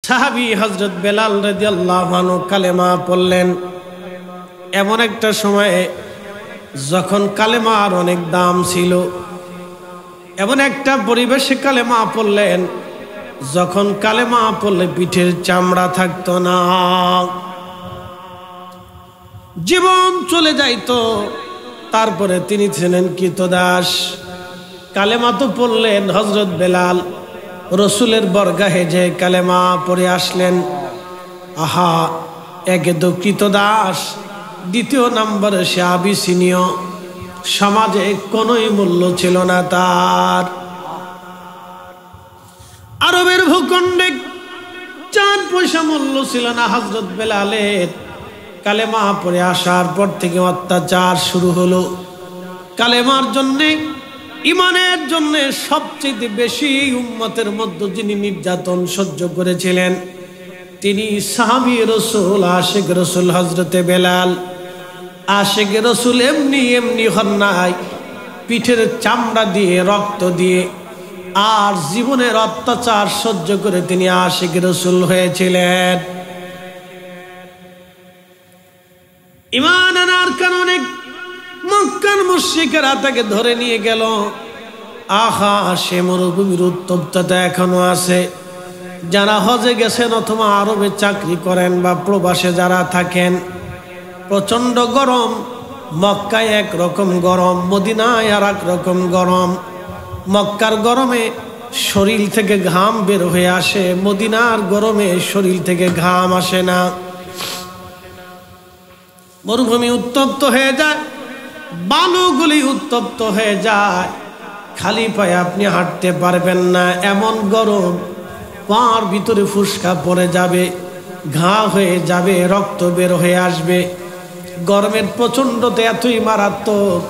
সাহাবী হযরত বেলাল রাদিয়াল্লাহু আনহু কালেমা পড়লেন। এমন একটা সময়ে যখন কালেমার অনেক দাম ছিল, এমন একটা পরিবেশে কালেমা পড়লেন যখন কালেমা পড়লে পিঠের চামড়া থাকতো না, জীবন চলে যাইতো। তারপরে তিনি ছিলেন কৃতদাস। কালেমা তো পড়লেন হযরত বেলাল, রসুলের বরগাহে যে কালেমা পড়ে আসলেন। আহা, একে তো কৃতদাস, দ্বিতীয় নম্বরে সে আবিসিনীয়, সমাজে কোনোই মূল্য ছিল না তার। আরবের ভূখণ্ডে 4 পয়সা মূল্য ছিল না হযরত বেলালের। কালেমা পড়ে আসার পর থেকে অত্যাচার শুরু হলো। কালেমার জন্যে, ইমানের জন্য সবচেয়ে বেশি উম্মতের মধ্যে যিনি নির্যাতন সহ্য করেছিলেন তিনি সাহাবী রসুল, আশিক রসুল হযরতে বেলাল। আশিক রসুল এমনি এমনি হন নাই, পিঠের চামড়া দিয়ে, রক্ত দিয়ে আর জীবনের অত্যাচার সহ্য করে তিনি আশিক রসুল হয়েছিলেন। ঈমান আনার কারণে মক্কার মুশরিকরা তাকে ধরে নিয়ে গেল। আহা, সে মরুভূমির উত্তপ্ততা এখনো আছে। যারা হজে গেছেন অথবা আরবে চাকরি করেন বা প্রবাসে যারা থাকেন, প্রচন্ড গরম। মক্কায় একরকম গরম, মদিনায় আর এক রকম গরম। মক্কার গরমে শরীর থেকে ঘাম বের হয়ে আসে, মদিনার গরমে শরীর থেকে ঘাম আসে না। মরুভূমি উত্তপ্ত হয়ে যায়, বালুগুলি উত্তপ্ত হয়ে যায়, খালি পায়ে আপনি হাঁটতে পারবেন না, এমন গরম। পার ভিতরে ফুসকা পড়ে যাবে, ঘা হয়ে যাবে, রক্ত বের হয়ে আসবে। গরমের প্রচণ্ডতা এতই মারাত্মক,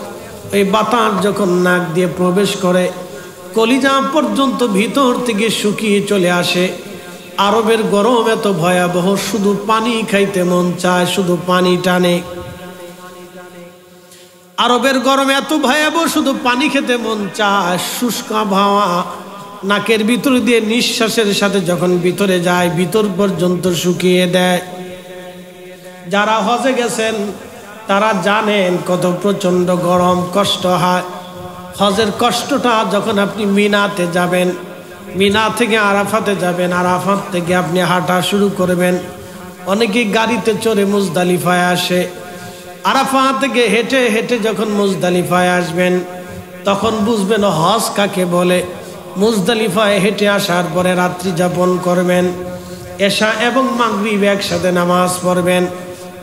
এই বাতাস যখন নাক দিয়ে প্রবেশ করে কলিজা পর্যন্ত ভিতর থেকে শুকিয়ে চলে আসে। আরবের গরম এত ভয়াবহ, শুধু পানি খাইতে মন চায়, শুধু পানি টানে। আরবের গরম এত ভয়াবহ, শুধু পানি খেতে মন চায়। শুষ্ক আবহাওয়া নাকের ভিতর দিয়ে নিঃশ্বাসের সাথে যখন ভিতরে যায়, ভিতর পর্যন্ত শুকিয়ে দেয়। যারা হজে গেছেন তারা জানেন কত প্রচন্ড গরম, কষ্ট হয়। হজের কষ্টটা যখন আপনি মিনাতে যাবেন, মিনা থেকে আরাফাতে যাবেন, আরাফাত থেকে আপনি হাঁটা শুরু করবেন। অনেকেই গাড়িতে চড়ে মুজদালিফায় আসে। আরাফা থেকে হেঁটে হেঁটে যখন মুজদালিফায় আসবেন তখন বুঝবেন হজ কাকে বলে। মুজদালিফায় হেঁটে আসার পরে রাত্রি যাপন করবেন, এশা এবং মাগরিব একসাথে নামাজ পড়বেন।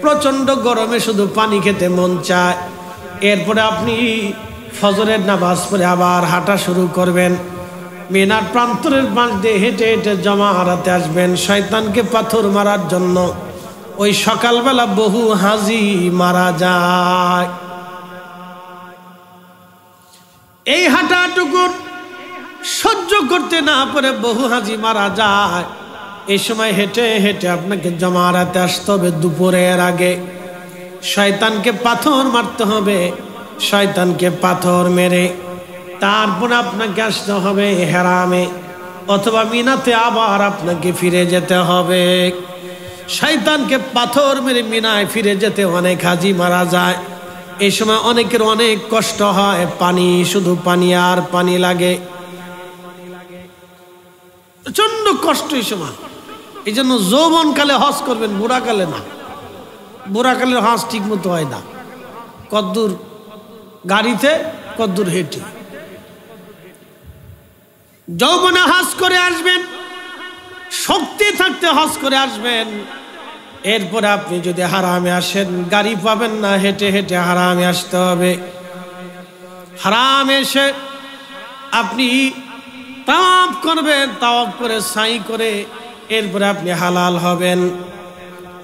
প্রচণ্ড গরমে শুধু পানি খেতে মন চায়। এরপরে আপনি ফজরের নামাজ পড়ে আবার হাঁটা শুরু করবেন। মিনার প্রান্তরের পাশ দিয়ে হেঁটে হেঁটে জমা হারাতে আসবেন শয়তানকে পাথর মারার জন্য। ওই সকালবেলা বহু হাজি মারা যায়। এই হাঁটাটুকু সহ্য করতে না পারে বহু হাজি মারা যায়। এই সময় হেঁটে হেঁটে আপনাকে জমা হারাতে আসতে হবে দুপুরের আগে। শয়তানকে পাথর মারতে হবে, শয়তানকে পাথর মেরে তারপর আপনাকে আসতে হবে হেরামে অথবা মিনাতে, আবার আপনাকে ফিরে যেতে হবে। শয়তানকে পাথর মেরে মিনায় ফিরে যেতে অনেক হাজি মারা যায়। এই সময় অনেকের অনেক কষ্ট হয়, পানি, শুধু পানি আর পানি লাগে, প্রচন্ড কষ্ট এই সময়। এই জন্য যৌবনকালে হজ করবেন, বুড়াকালে না। বুড়াকালের হজ ঠিক মতো হয় না, কদ্দূর গাড়িতে কদ্দূর হেঁটে। যৌবনে হজ করে আসবেন, শক্তি থাকতে হজ করে আসবেন। এরপরে আপনি যদি হারামে আসেন, গাড়ি পাবেন না, হেঁটে হেঁটে হারামে আসতে হবে। হারামে এসে আপনি তাওয়াফ করবেন, তাওয়াফ করে সাই করে এরপরে আপনি হালাল হবেন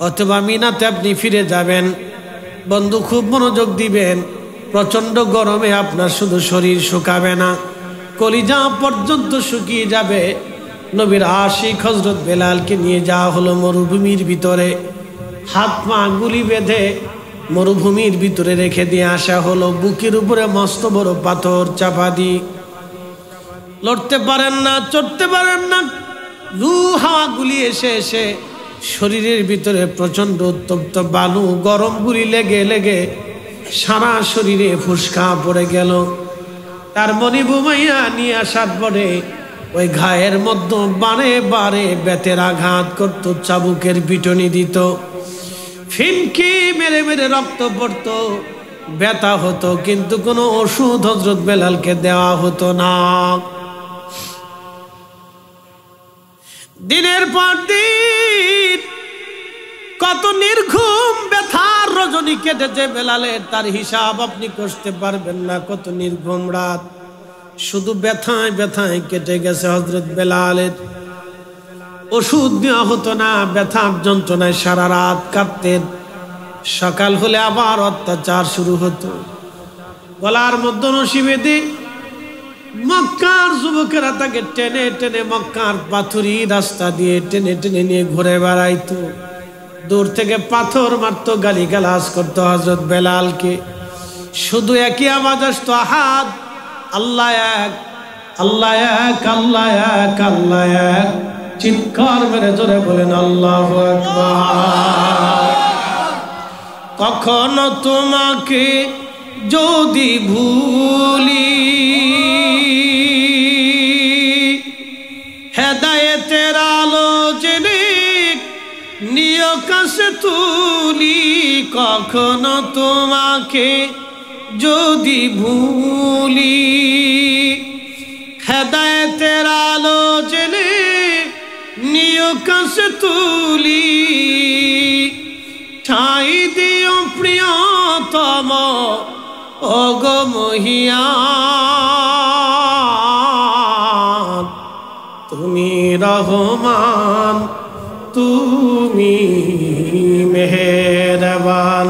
অথবা মিনাতে আপনি ফিরে যাবেন। বন্ধু খুব মনোযোগ দিবেন, প্রচন্ড গরমে আপনার শুধু শরীর শুকাবে না, কলিজা পর্যন্ত শুকিয়ে যাবে। নবীর আশিক হযরত বেলালকে নিয়ে যাওয়া হলো মরুভূমির ভিতরে। হাত পা গুলি বেঁধে মরুভূমির ভিতরে রেখে দিয়ে আসা হলো। বুকের উপরে মস্ত বড় পাথর চাপা দিয়ে, লড়তে পারেন না, চড়তে পারেন না, লু হাওয়া গুলি এসে এসে শরীরের ভিতরে প্রচন্ড উত্তপ্ত বালু গরম গুলি লেগে লেগে সারা শরীরে ফুসকা পড়ে গেল। তার মনি বুমাইয়া নিয়ে আসার পরে ওই ঘায়ের মধ্যে বারে বারে বেতের আঘাত করত, চাবুকের পিটনি দিত, ফিনকি মেরে মেরে রক্ত পড়তো, ব্যথা হতো, কিন্তু কোনো ওষুধ হযরত বেলালকে দেওয়া হতো না। দিনের পর দিন কত নির্ঘুম ব্যথার রজনী কেটেছে বেলালের, তার হিসাব আপনি করতে পারবেন না। কত নির্ঘুম রাত শুধু ব্যথায় ব্যথায় কেটে গেছে হযরত বেলালের। ওষুধ দেওয়া হতো না, ব্যথার যন্ত্রণায় সারা রাত কাঁদতেন। সকাল হলে আবার অত্যাচার শুরু হতো। গলার মধ্যে রশি বেঁধে মক্কার যুবকেরা তাকে টেনে টেনে মক্কার পাথুরি রাস্তা দিয়ে টেনে টেনে নিয়ে ঘুরে বেড়াইতো। দূর থেকে পাথর মারতো, গালিগালাজ করতো হযরত বেলালকে। শুধু একই আওয়াজ আসতো, আহাদ, আল্লাহ এক, আল্লাহ এক, আল্লাহ এক, আল্লাহ এক। চিৎকার মেরে জোরে বলেন আল্লাহু আকবার। কখনো তোমাকে যদি ভুলি, হেদায়েতের আলো জেনে নিয় কাছে তুলি। কখনো তোমাকে যদি ভুলি, হেদায়েতের আলো জেনে নিয় কাছে তুলি। ঠাই দিও প্রিয়তম ওগো মহিয়ান, তুমি রহমান, তুমি মেহেরবান।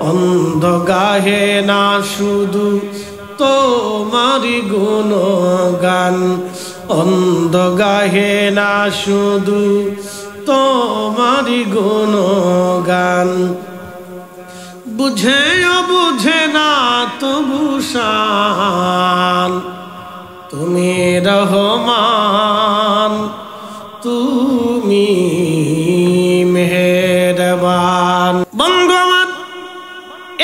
অন্ধ গাহে না শুধু তোমারি গুণগান, অন্ধ গাহে না শুধু তোমারি গুণগান। বুঝেও বুঝে না তবু শান, তুমি রহমান, তুমি মেহেরবান। বন্ধু আমার,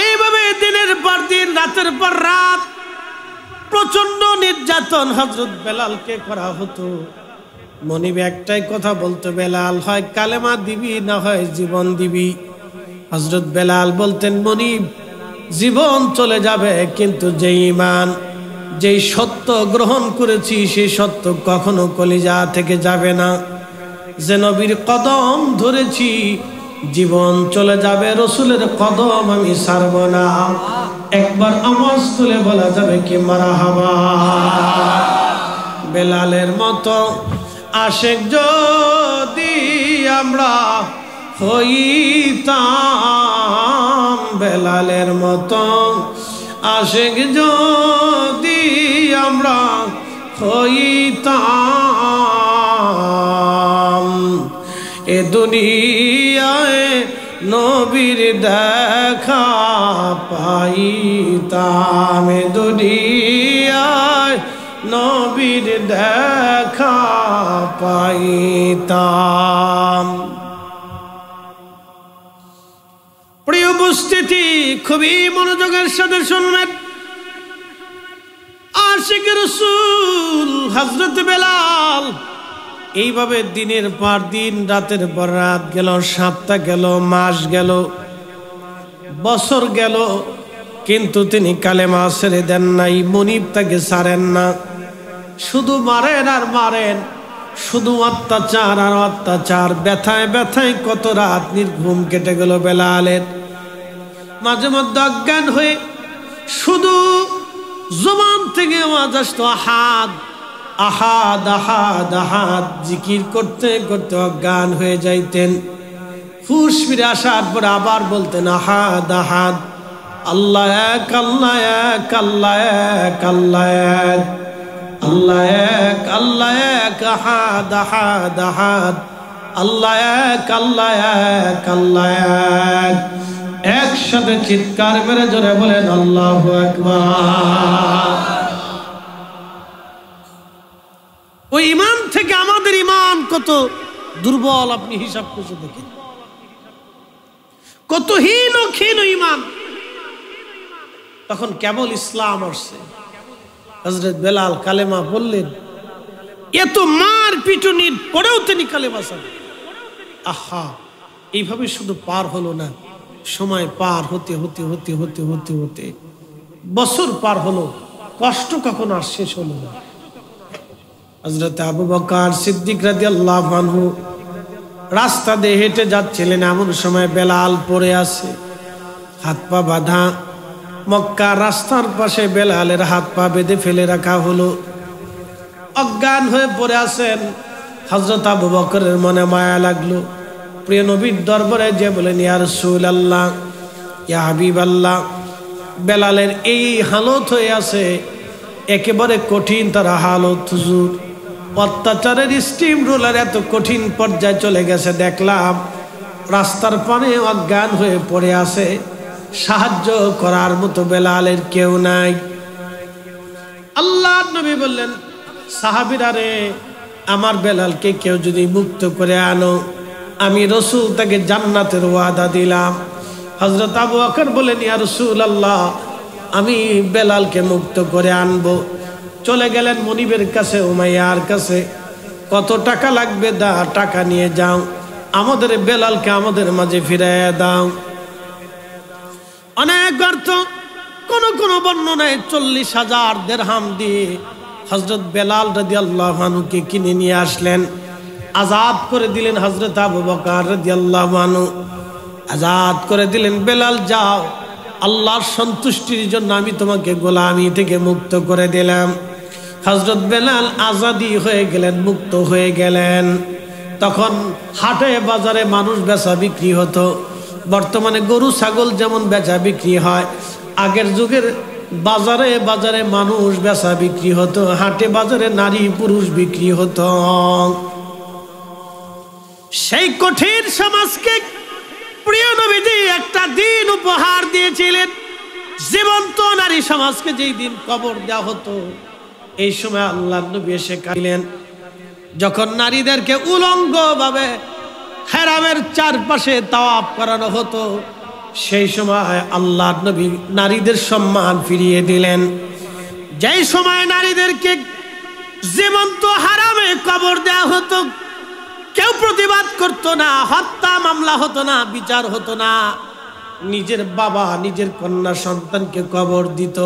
এইভাবে দিনের পর দিন রাতের পর রাত প্রচন্ড নির্যাতন হযরত বেলালকে করা হতো। মনিব একটাই কথা বলতো, বেলাল হয় কালেমা দিবি না হয় জীবন দিবি। হযরত বেলাল বলতেন, মনিব জীবন চলে যাবে, কিন্তু যে ঈমান, যেই সত্য গ্রহণ করেছি সেই সত্য কখনো কলিজা থেকে যাবে না। যে নবীর কদম ধরেছি জীবন চলে যাবে, রসুলের কদম আমি ছাড়ব না। একবার আওয়াজ তুলে বলা যাবে কি মারহাবা। বেলালের মতো আশেক যদি আমরা হইতাম, বেলালের মতো আশেক যদি আমরা হইতাম, এ দুনিয়ায় নবীর দেখা পাইতাম, এ দুনিয়ায় নবীর দেখা পাইতাম। প্রিয় উপস্থিতি, খুবই মনোযোগের সাথে শুনবেন। আশিক রাসূল হযরত বেলাল এইভাবে দিনের পর দিন রাতের পর রাত গেল, সপ্তাহ গেল, মাস গেল, বছর গেল, কিন্তু তিনি কালেমা ছেড়ে দেন নাই। মনিব তাকে ছাড়েন না, শুধু মারেন আর মারেন, শুধু অত্যাচার আর অত্যাচার। ব্যথায় ব্যথায় কত রাত নির্ঘুম কেটে গেল বেলালের। মাঝে মধ্যে অজ্ঞান হয়ে শুধু জবান থেকে আওয়াজ আসতো, আহাদ, আহাদ, আহাদ, আহাদ। জিকির করতে করতে অজ্ঞান হয়ে যাইতেন। হুঁশ ফিরে আসার পর আবার বলতেন, আহাদ, আহাদ, আল্লাহ এক, আল্লাহ এক, আল্লাহ এক, আল্লাহ এক, আল্লাহ এক, আল্লাহ এক, আহাদ, আহাদ, আহাদ, আল্লাহ এক, আল্লাহ এক, আল্লাহ এক। একসাথে চিৎকার মেরে জোরে বলেন আল্লাহু আকবার। ওই ঈমান থেকে আমাদের ঈমান কত দুর্বল আপনি হিসাব করে দেখেন, কত হীন ও ক্ষীণ ঈমান। তখন কেবল ইসলাম আসছে। হযরত বেলাল কালেমা বললেন, এত মার পিটুনির পরেও তিনি কালেমা ছাড়লেন। আহা, এইভাবে শুধু পার হলো না, সময় পার হতে হতে হতে হতে হতে হতে বছর পার হলো, কষ্ট কখনো আর শেষ হলো না। হযরত আবু বকর সিদ্দিক রাদিয়াল্লাহু আনহু রাস্তা দিয়ে হেঁটে যাচ্ছিলেন, এমন সময় বেলাল পড়ে আছে, হাত পা বাঁধা। মক্কা রাস্তার পাশে বেলালের হাত পা বেঁধে ফেলে রাখা হলো, অজ্ঞান হয়ে পড়ে আছেন। হযরত আবু বকরের মনে মায়া লাগলো, প্রিয় নবীর দরবারে যে বলেন, ইয়া রাসূলুল্লাহ, ইয়া হাবিবাল্লাহ, বেলালের এই হালত হয়ে আছে, একেবারে কঠিন তার হালত হুজুর, অত্যাচারের স্টিম রোলার এত কঠিন পর্যায়ে চলে গেছে, দেখলাম রাস্তার পানে অজ্ঞান হয়ে পড়ে আছে, সাহায্য করার মতো বেলালের কেউ নাই। আল্লাহর নবী বললেন, সাহাবীরা রে, আমার বেলালকে কেউ যদি মুক্ত করে আনো, আমি রাসূল তাকে জান্নাতের ওয়াদা দিলাম। হযরত আবু বকর বলেন, ইয়া রাসূলুল্লাহ, আমি বেলালকে মুক্ত করে আনবো। চলে গেলেন মনিবের কাছে, উমাইয়ার কাছে, কত টাকা লাগবে, দা টাকা নিয়ে যাও, আমাদের বেলালকে আমাদের মাঝে ফিরাইয়া দাও। অনেক অর্থ, কোন কোন বর্ণনায় 40,000 দিরহাম দিয়ে হযরত বেলাল রাদিয়াল্লাহু আনহুকে কিনে নিয়ে আসলেন, আজাদ করে দিলেন। হযরত আবু বকর রাদিয়াল্লাহু আনহু আজাদ করে দিলেন, বেলাল যাও, আল্লাহর সন্তুষ্টির জন্য আমি তোমাকে গোলামি থেকে মুক্ত করে দিলাম। হযরত বেলাল আজাদি হয়ে গেলেন, মুক্ত হয়ে গেলেন। তখন হাটে বাজারে মানুষ বেচা বিক্রি হতো, বর্তমানে গরু ছাগল যেমন বেচা বিক্রি হয়, আগের যুগের বাজারে বাজারে মানুষ বেচা বিক্রি হতো, হাটে বাজারে নারী পুরুষ বিক্রি হতো। সেই কঠিন সমাজকে প্রিয় নবীজি একটা দিন উপহার দিয়েছিলেন, জীবন্ত নারী সমাজকে যেই দিন কবর দেওয়া হতো, এই সময় আল্লাহর নবী এসে কাঁদিলেন। যখন নারীদেরকে উলঙ্গ ভাবে হেরামের চারপাশে তাওয়াফ করানো হতো, সেই সময় আল্লাহর নবী নারীদের সম্মান ফিরিয়ে দিলেন। যেই সময় নারীদেরকে জীবন্ত হারামে কবর দেওয়া হতো, কেউ প্রতিবাদ করতো না, হত্যা মামলা হতো না, বিচার হতো না, নিজের বাবা নিজের কন্যা সন্তানকে কবর দিত।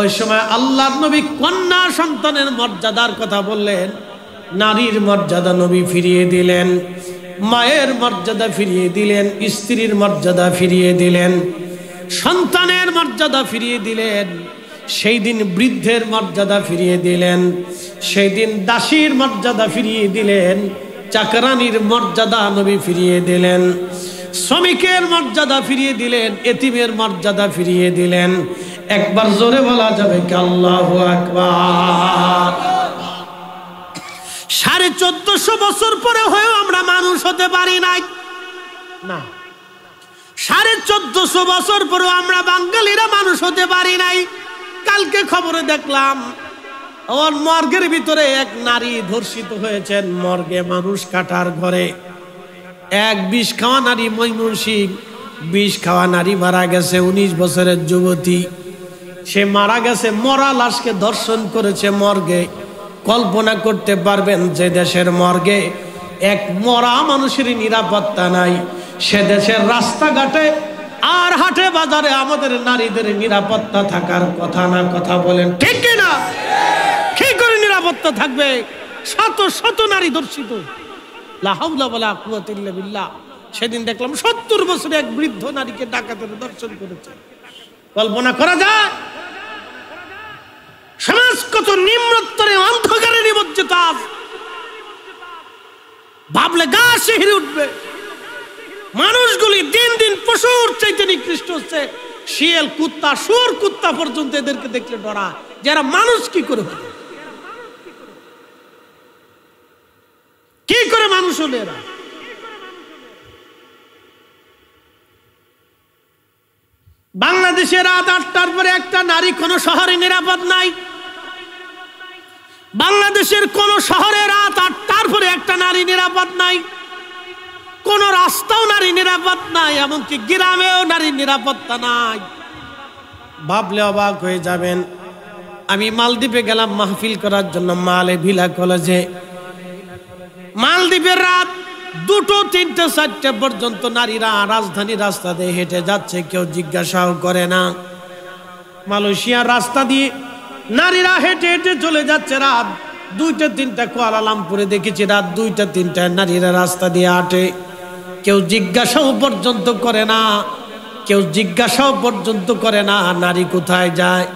ওই সময় আল্লাহর নবী কন্যা সন্তানের মর্যাদার কথা বললেন, নারীর মর্যাদা নবী ফিরিয়ে দিলেন, মায়ের মর্যাদা ফিরিয়ে দিলেন, স্ত্রীর মর্যাদা ফিরিয়ে দিলেন, সন্তানের মর্যাদা ফিরিয়ে দিলেন। সেই দিন বৃদ্ধের মর্যাদা ফিরিয়ে দিলেন, সেই দিন দাসীর মর্যাদা ফিরিয়ে দিলেন, চাকরানির মর্যাদা নবী ফিরিয়ে দিলেন, শ্রমিকের মর্যাদা ফিরিয়ে দিলেন, এতিমের মর্যাদা ফিরিয়ে দিলেন। একবার জোরে বলা যাবে কি আল্লাহু আকবার। 1450 বছর পরে হয়েও আমরা মানুষ হতে পারি নাই না, 1450 বছর পরেও আমরা বাঙালিরা মানুষ হতে পারি নাই। কালকে খবরে দেখলাম ওর মর্গের ভিতরে এক নারী ধর্ষিত হয়েছেন, মর্গে মানুষ কাটার ঘরে। এক বিষ খাওয়া নারী, ময়মনসিংহ, বিষ খাওয়া নারী মারা গেছে, 19 বছরের যুবতী। সে মারা গেছে, মরা লাশকে দর্শন করেছে মর্গে। কল্পনা করতে পারবেন যে দেশের মর্গে এক মরা মানুষের নিরাপত্তা নাই, সে দেশের রাস্তাঘাটে আর হাটে বাজারে আমাদের নারীদের নিরাপত্তা থাকার কথা না? কথা বলেন ঠিক কিনা? কি করে নিরাপত্তা থাকবে? শত শত নারী ধর্ষিত, লা হাওলা ওয়ালা কুওয়াতা ইল্লা বিল্লাহ। সেদিন দেখলাম 70 বছরে এক বৃদ্ধ নারীকে ডাকাতের দর্শন করেছে। কল্পনা করা যায়? সমাজ কত নিম্নস্তরে অন্ধকারে নিমজ্জিত, ভাবলে গা শিহরে উঠবে। মানুষগুলি দিন দিন পশুর চাইতে নিকৃষ্ট হচ্ছে। শিয়াল, কুত্তা, শুয়োর, কুত্তা পর্যন্ত এদেরকে দেখলে ডরা, যারা মানুষ কি করে হবে? কি করে মানুষ হলে এরা? বাংলাদেশে রাত 8টার পরে একটা নারী কোনো শহরে নিরাপদ নাই। বাংলাদেশের কোন শহরে রাত 8টার পরে একটা নারী নিরাপদ নাই, কোন রাস্তাও নারী নিরাপদ নাই, এমনকি গ্রামেও নারী নিরাপত্তা নাই। ভাবলে অবাক হয়ে যাবেন। আমি মালদ্বীপে গেলাম মাহফিল করার জন্য, মালে ভিলা কলেজে। মালদ্বীপের রাত 2টো 3টে 4টে পর্যন্ত নারীরা রাজধানী রাস্তা দিয়ে হেঁটে যাচ্ছে, কেউ জিজ্ঞাসাও করে না। মালয়েশিয়ার রাস্তা দিয়ে নারীরা হেঁটে হেঁটে চলে যাচ্ছে। রাত 2টা 3টা কুয়ালালামপুরে দেখেছি রাত 2টা 3টায় নারীরা রাস্তা দিয়ে হাঁটে, কেউ জিজ্ঞাসাও পর্যন্ত করে না, কেউ জিজ্ঞাসাও পর্যন্ত করে না নারী কোথায় যায়।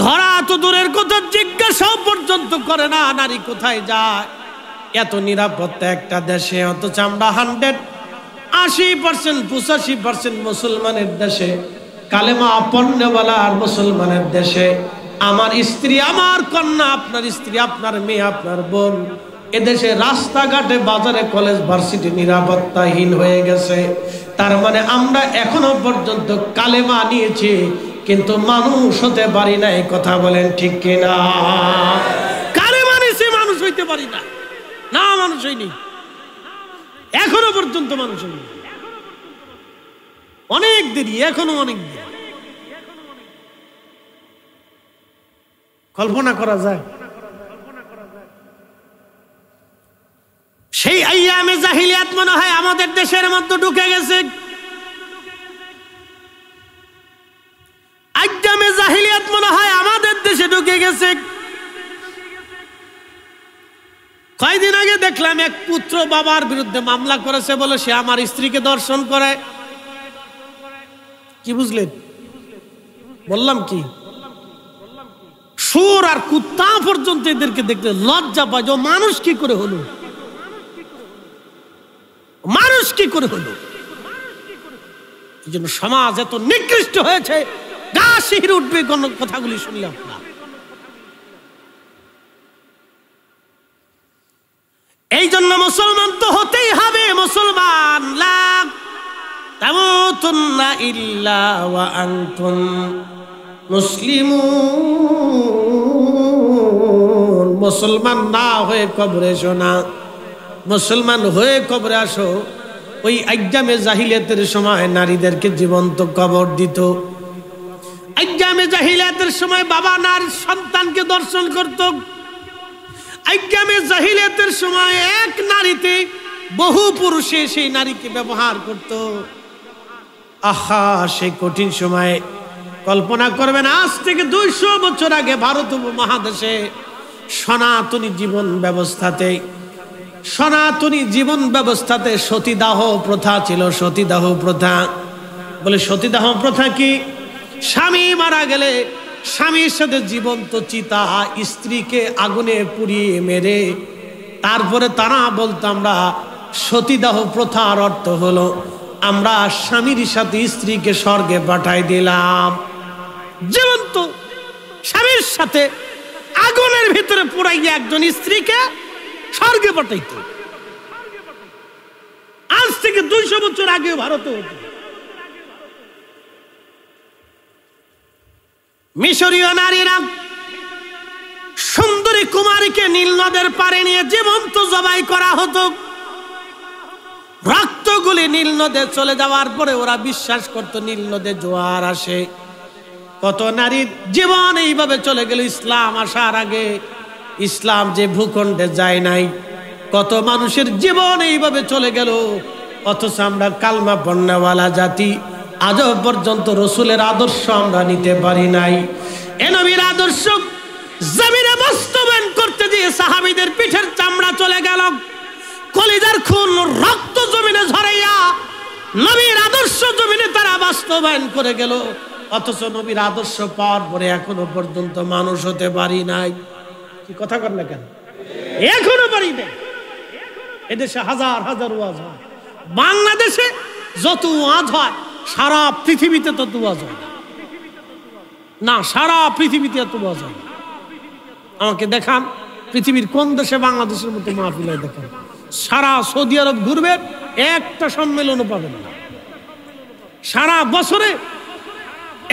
ধরা তো দূরের কথা, জিজ্ঞাসাও পর্যন্ত করে না নারী কোথায় যায়। এত নিরাপত্তা একটা দেশে, অথচ আমরা 80% 85% মুসলমানের দেশে, কালেমা পণ্যওয়ালার মুসলমানের দেশে, আমার স্ত্রী, আমার কন্যা, আপনার স্ত্রী, আপনার মেয়ে, আপনার বোন, এদেশে রাস্তাঘাটে, বাজারে, কলেজ, ভার্সিটি নিরাপত্তাহীন হয়ে গেছে। তার মানে আমরা এখনো পর্যন্ত কালেমা নিয়েছি, কিন্তু মানুষ হতে পারি না। এই কথা বলেন ঠিক কিনা? কালেমা নিয়েছি, মানুষ হইতে পারি না। না, মানুষ হইনি, এখনো পর্যন্ত মানুষ হইনি। অনেক দেরি, এখনো অনেক দেরি। কল্পনা করা যায় সেই আইয়ামে জাহিলিয়াত মনে হয় আমাদের দেশের মধ্যে ঢুকে গেছে। আইয়ামে জাহিলিয়াত মনে হয় আমাদের দেশে ঢুকে গেছে। কয়েকদিন আগে দেখলাম এক পুত্র বাবার বিরুদ্ধে মামলা করেছে, বলে সে আমার স্ত্রীকে ধর্ষণ করে। কি বুঝলেন? বললাম কি, সুর আর কুত্তা পর্যন্ত এদেরকে দেখতে লজ্জা পায়। যে মানুষ কি করে হলো, মানুষ কি করে হলো? এই জন্য সমাজ এত নিকৃষ্ট হয়েছে, গা শিহরে উঠবে কোন কথাগুলি শুনলে আপনার। এই জন্য মুসলমান তো হতেই হবে মুসলমান। লা তামুতুন্না ইল্লা ওয়া আনতুম মুসলিমুন। মুসলমান না হয়ে কবরে এসো না, মুসলমান হয়ে কবরে আসো। ওই আইয়ামে জাহিলিয়াতের সময় নারীদেরকে জীবন্ত কবর দিত। আইয়ামে জাহিলিয়াতের সময় বাবা নারী সন্তানকে দর্শন করত। আইয়ামে জাহিলিয়াতের সময় এক নারীতে বহু পুরুষে সেই নারীকে ব্যবহার করত। আহা, সেই কঠিন সময়ে কল্পনা করবেন, আজ থেকে 200 বছর আগে ভারত উপমহাদেশে সনাতনী জীবন ব্যবস্থাতে সতীদাহ প্রথা ছিল। সতীদাহ প্রথা বলে, সতীদাহ প্রথা কি? স্বামী মারা গেলে স্বামীর সাথে জীবন্ত চিতা স্ত্রীকে আগুনে পুড়িয়ে মেরে তারপরে তারা বলতো আমরা সতীদাহ প্রথার অর্থ হলো আমরা স্বামীর সাথে স্ত্রীকে স্বর্গে পাঠাই দিলাম। জীবন্ত স্বামীর সাথে আগুনের ভিতরে পুড়াইয়া একজন স্ত্রীকে স্বর্গে পাঠাইত। আজ থেকে 200 বছর আগে ভারতে হতো। মিশরীয় নারীরা সুন্দরী কুমারীকে নীল নদের পাড়ে নিয়ে জীবন্ত জবাই করা হতো। রক্তগুলি নীল নদে চলে যাওয়ার পরে ওরা বিশ্বাস করত নীল নদে জোয়ার আসে। কত নারীর জীবন এইভাবে চলে গেল ইসলাম আসার আগে। ইসলাম যে ভূখণ্ডে যায় নাই, কত মানুষের জীবন এইভাবে চলে গেল। অথচ আমরা কালমা পড়নেওয়ালা জাতি, আজও পর্যন্ত রসুলের আদর্শ আমরা নিতে পারি নাই। এ নবীর আদর্শ জমিনে বাস্তবায়ন করতে দিয়ে সাহাবীদের পিঠের চামড়া চলে গেল, কলিজার খুন রক্ত জমিনে ঝরাইয়া নবীর আদর্শ জমিনে তারা বাস্তবায়ন করে গেল। অথচ নবীর আদর্শ পাওয়ার পরে এখনো পর্যন্ত মানুষ হতে পারি নাই। কি কথা কর না কেন? এখনো পারি নাই। এদেশে হাজার হাজার ওয়াজ হয়, বাংলাদেশে যত ওয়াজ হয় সারা পৃথিবীতে তত ওয়াজ হয় না। সারা পৃথিবীতে এত ওয়াজ হয়। আমাকে দেখান পৃথিবীর কোন দেশে বাংলাদেশের মতো মাহফিল হয় দেখান। সারা সৌদি আরব ঘুরবেন, একটা সম্মেলনও পাবেন না। সারা বছরে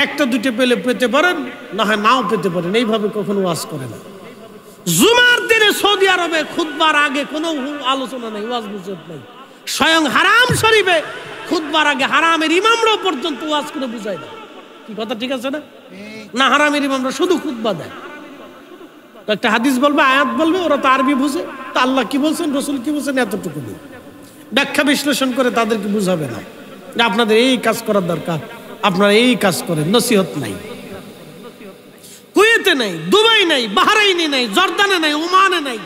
একটা দুটো পেলে পেতে পারেন, না হয় নাও পেতে পারেন। এইভাবে কখনো ওয়াজ করে না। জুমার দিনে সৌদি আরবে খুতবার আগে কোনো আলোচনা নেই, ওয়াজ নসিহত নেই। স্বয়ং হারাম শরীফে খুতবার আগে হারামের ইমামরাও পর্যন্ত ওয়াজ করে বুঝায় না। কি কথা ঠিক আছে না? না, হারামের ইমামরা শুধু খুতবা দেয়, একটা হাদিস বলবে, আয়াত বলবে, ওরা তো আরবি বুঝে, তা আল্লাহ কি বলছেন, রসুল কি বলছেন, এতটুকু নেই। ব্যাখ্যা বিশ্লেষণ করে তাদেরকে বুঝাবে না যে আপনাদের এই কাজ করার দরকার, আপনারা এই কাজ করেন। নসিহত নাই, কুয়েতে নাই, দুবাই নাই, বাহরাইনে নাই, জর্দানে নাই, ওমানে নাই,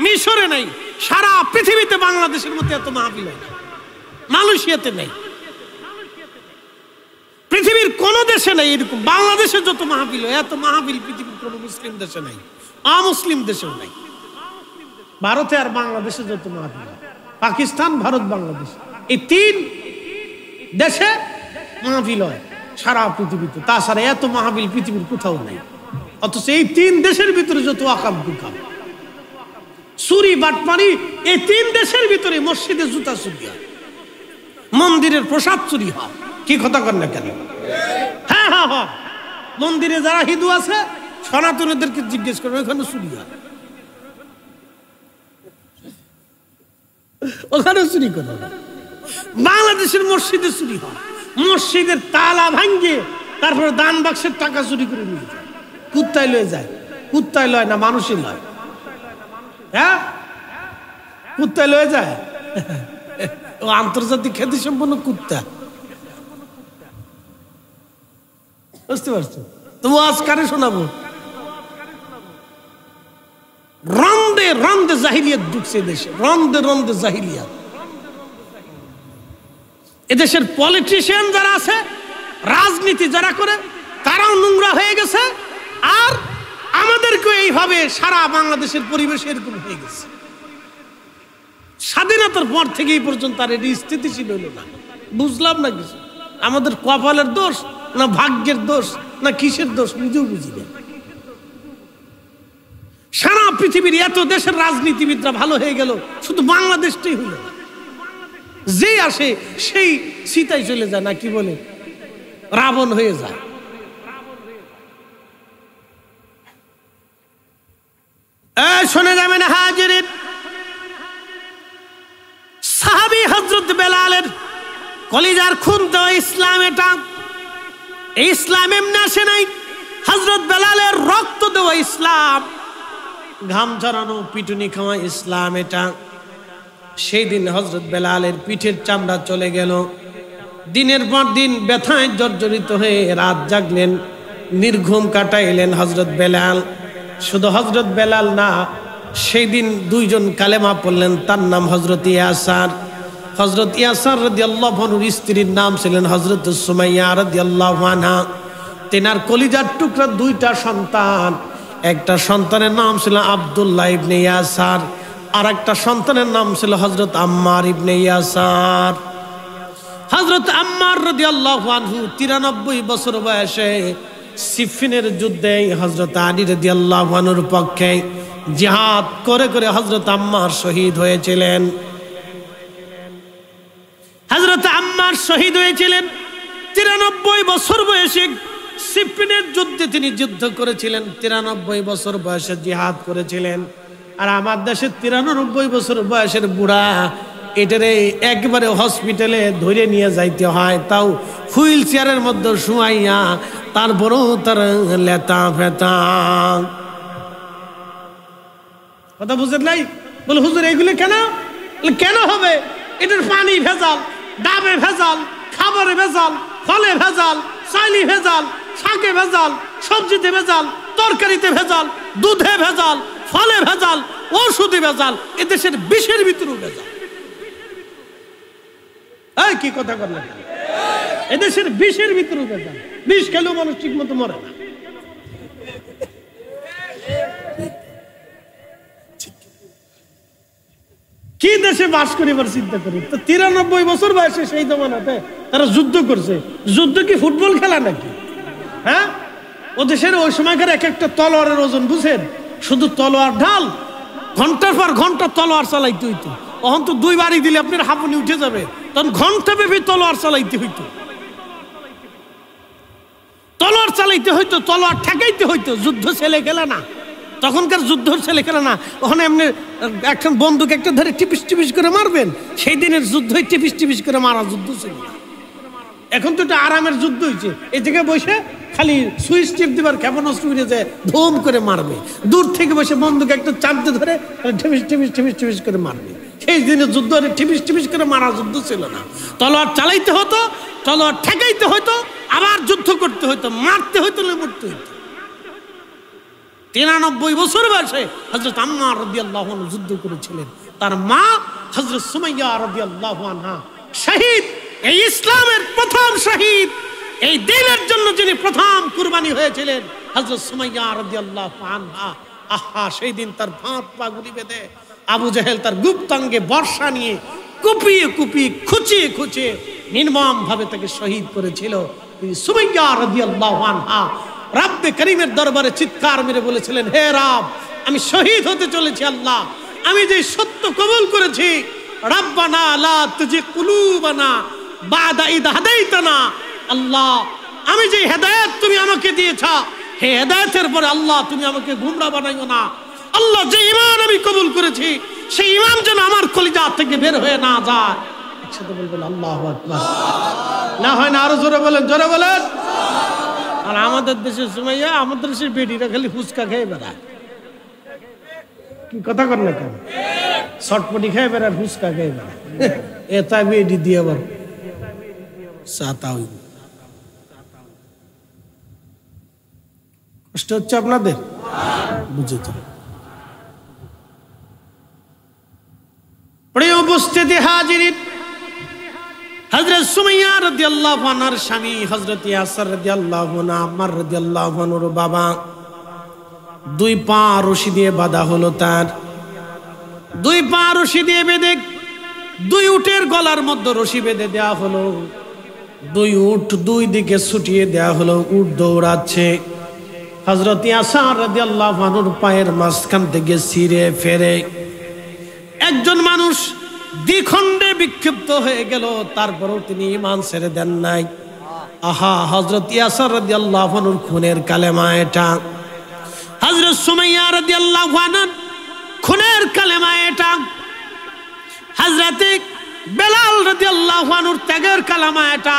মিশরে নাই, সারা পৃথিবীতে বাংলাদেশের মধ্যে এত মাহফিল হয় না, মালয়েশিয়াতে নাই, পৃথিবীর কোন দেশে নাই এরকম। বাংলাদেশে যত মাহফিল হয়, এত মাহফিল পৃথিবীর কোন মুসলিম দেশে নাই, অমুসলিম দেশেও নাই। ভারতে আর বাংলাদেশে যত মাহফিল হয়, পাকিস্তান, ভারত, বাংলাদেশ, এই তিন দেশে মাহফিল হয় সারা পৃথিবীতে। তাছাড়া এত মাহফিল পৃথিবীর কোথাও নাই। অথচ এই তিন দেশের ভিতরে যত আকাম কুকাম, চুরি বাটপারি, এই তিন দেশের ভিতরে মসজিদে জুতা চুরি হয়, মন্দিরের প্রসাদ চুরি হয়। কি কথা কর না কেন? হ্যাঁ হ্যাঁ হ্যাঁ, মন্দিরে যারা হিন্দু আছে সনাতনীদেরকে জিজ্ঞেস করবে, ওখানে চুরি হয়, ওখানে চুরি করে। বাংলাদেশের মসজিদে চুরি হয়, মসজিদের তালা ভাঙ্গে তারপরে দান বাক্সের টাকা চুরি করে নিয়ে যায়। কুত্তায় লয়ে যায়, কুত্তায় লয় না, মানুষই লয়। হ্যাঁ, কুত্তায় লয়ে যায়, ও আন্তর্জাতিক খ্যাতি সম্পন্ন কুত্তা। বুঝতে পারছো? তো আজ কারে শোনাবো? রন্দে রন্দে জাহিলিয়াত ঢুকছে দেশে, রন্দে রন্দে জাহিলিয়াত। এদেশের পলিটিশিয়ান যারা আছে, রাজনীতি যারা করে, তারাও নোংরা হয়ে গেছে। আর আমাদেরকে এইভাবে সারা বাংলাদেশের পরিবেশ এরকম হয়ে গেছে। স্বাধীনতার পর থেকে এই পর্যন্ত আর এটি স্থিতিশীল হইল না। বুঝলাম না কিছু, আমাদের কপালের দোষ না ভাগ্যের দোষ না কিসের দোষ, নিজেও বুঝি না। সারা পৃথিবীর এত দেশের রাজনীতিবিদরা ভালো হয়ে গেল, শুধু বাংলাদেশটাই হইল না। যে আসে সেই সীতায় চলে যায়, না কি বলে, রাবণ হয়ে যায়। শোনা যাবে না হাজিরিন, সাহাবী হযরত বেলালের কলিজার খুন দেওয়া ইসলাম। এটা ইসলাম এমনি আসে নাই, হযরত বেলালের রক্ত দেওয়া ইসলাম, ঘাম ঝরানো, পিটুনি খাওয়া ইসলাম এটা। সেই দিন হযরত বেলালের পিঠের চামড়া চলে গেল। দিনের পর দিন ব্যথায় জর্জরিত হয়ে রাত জাগলেন, নির্ঘুম কাটাইলেন হযরত বেলাল। শুধু হযরত বেলাল না, সেই দিন দুইজন কালেমা পড়লেন, তার নাম হযরত ইয়াসার। হযরত ইয়াসার রাদিয়াল্লাহু আনহুর স্ত্রীর নাম ছিলেন হযরত সুমাইয়া রাদিয়াল্লাহু আনহা। তেনার কলিজার টুকরা দুইটা সন্তান, একটা সন্তানের নাম ছিল আব্দুল্লাহ ইবনে ইয়াসার, আর একটা সন্তানের নাম ছিল হযরত আম্মার ইবনে ইয়াসার। হযরত আম্মার রাদিয়াল্লাহু আনহু 93 বছর বয়সে সিফিনের যুদ্ধে হযরত আলী রাদিয়াল্লাহু আনহুর পক্ষে জিহাদ করে করে হযরত আম্মার শহীদ হয়েছিলেন। হযরত আম্মার শহীদ হয়েছিলেন 93 বছর বয়সে। সিফিনের যুদ্ধে তিনি যুদ্ধ করেছিলেন, 93 বছর বয়সে জিহাদ করেছিলেন। আর আমার দেশে 93 বছর বয়সের বুড়া, এটারে একবারে হসপিটালে ধরে নিয়ে যাইতে হয়, তাও হুইল চেয়ারের মধ্যে শুয়াইয়া, তারপরেও তার লেতা ফেতা। কথা বুঝেন নাই? বলে হুজুর এগুলো কেন? কেন হবে? এটার পানি ভেজাল, ডাবে ভেজাল, খাবারে ভেজাল, ফলে ভেজাল, চাইলি ভেজাল, শাকে ভেজাল, সবজিতে ভেজাল, তরকারিতে ভেজাল, দুধে ভেজাল, ফলে ভেজাল, ওষুধে ভেজাল, এদেশের বিষের ভিতরেও ভেজাল। এই কি কথা করলেন? এদেশের বিষের ভিতরেও ভেজাল। বিষ খেলেও মানুষ ঠিক মতো মরে না। কি দেশে বাস করিবার চিন্তা করি? তো 93 বছর বয়সে সেই জমানাতে তারা যুদ্ধ করছে। যুদ্ধ কি ফুটবল খেলা নাকি? হ্যাঁ, ও দেশের ওই সময়কার এক একটা তলোয়ারের ওজন বুঝেন? শুধু তলোয়ার ঢাল, ঘন্টার পর ঘন্টা তলোয়ার চালাইতে হইতো। তখন তো 2 বাড়ি দিলে আপনার হাঁপুনি উঠে যাবে, তখন ঘন্টা ব্যাপী তলোয়ার চালাইতে হইতো, তলোয়ার চালাইতে হইতো, তলোয়ার ঠেকাইতে হইতো। যুদ্ধ ছেলে খেলে না, তখনকার যুদ্ধ ছেলে না, ওখানে এমনি একজন বন্দুক একটা ধরে টিপিস টিপিস করে মারবেন, সেই দিনের যুদ্ধই টিপিস টিপিস করে মারা যুদ্ধ ছিল না। এখন তো এটা আরামের যুদ্ধ হয়েছে, এই জায়গায় বসে খালি সুইচ টিপ দিবার ক্ষেপণাস্ত্র উড়ে যায়, ধুম করে মারবে, দূর থেকে বসে বন্দুক একটা চাপতে ধরে টিপিস টিপিস টিপিস টিপিস করে মারবে। সেই দিনের যুদ্ধ টিপিস টিপিস করে মারা যুদ্ধ ছিল না। তলোয়ার চালাইতে হতো, তলোয়ার ঠেকাইতে হতো, আবার যুদ্ধ করতে হতো, মারতে হতো, মরতে হতো। 93 বছর বয়সে হযরত আম্মার রাদিয়াল্লাহু আনহা যুদ্ধ করেছিলেন। তার মা হযরত সুমাইয়া রাদিয়াল্লাহু আনহা শহীদ, এই ইসলামের প্রথম শহীদ, এই দ্বীনের জন্য যিনি প্রথম কুরবানি হয়েছিলেন হযরত সুমাইয়া রাদিয়াল্লাহু আনহা। আহা, সেই দিন তার ভাত পাগুলি বেঁধে আবু জেহেল তার গুপ্তাঙ্গে বর্ষা নিয়ে কুপিয়ে কুপিয়ে খুঁচিয়ে খুঁচিয়ে নির্মম ভাবে তাকে শহীদ করেছিল। তিনি সুমাইয়া রাদিয়াল্লাহু আনহা রব্বে করিমের দরবারে চিৎকার মেরে বলেছিলেন, হে রব, আমি শহীদ হতে চলেছি আল্লাহ, আমি যে সত্য কবুল করেছি, রব্বানা লা তুজিগ কুলুবানা বাদা ইদ হাদাইতানা, আল্লাহ আমি যে হেদায়েত তুমি আমাকে দিয়েছ, হে হেদায়েতের পরে আল্লাহ তুমি আমাকে গুমরা বানাইও না। আল্লাহ, যে ঈমান আমি কবুল করেছি সেই ঈমান যেন আমার কলিজা থেকে বের হয়ে না যায়। একসাথে বলবেন আল্লাহু আকবার। না হয় না আরো জোরে বলেন, জোরে বলেন। আর আমাদের দেশের সুমাইয়া, আমাদের দেশের বেটিরা খালি ফুচকা খেয়ে বেড়ায়, কি কথা কর না কেন, শর্টপটি খেয়ে বেড়ায়, ফুচকা খেয়ে বেড়ায়, এটা বেটি দিয়ে আবার চাতা হইব। কষ্ট হচ্ছে আপনাদের, বুঝে তো। প্রিয় উপস্থিতি হাজিরিন, হযরত সুমাইয়া রাদিয়াল্লাহু আনহার স্বামী হযরত ইয়াসর রাদিয়াল্লাহু আনহু, আম্মার রাদিয়াল্লাহু আনহুর বাবা, 2 পা রশি দিয়ে বাঁধা হলো। তার 2 পা রশি দিয়ে বেঁধে 2 উটের গলার মধ্যে রশি বেঁধে দেওয়া হলো। 2 উট 2 দিকে ছুটিয়ে দেওয়া হলো, উট দৌড়াচ্ছে। হযরত ইয়াসর রাদিয়াল্লাহু আনহুর পায়ের মাঝখান থেকে ছিঁড়ে ফেরে একজন মানুষ দ্বিখণ্ডে বিক্ষিপ্ত হয়ে গেল, তারপরেও তিনি ঈমান ছেড়ে দেন নাই। আহা, হযরত ইয়াসর রাদিয়াল্লাহু আনহুর খুনের কালেমা এটা, হযরত সুমাইয়া রাদিয়াল্লাহু আনহা খুনের কালেমা এটা, হযরত বেলাল রাদিয়াল্লাহু আনহুর ত্যাগের কালেমা এটা।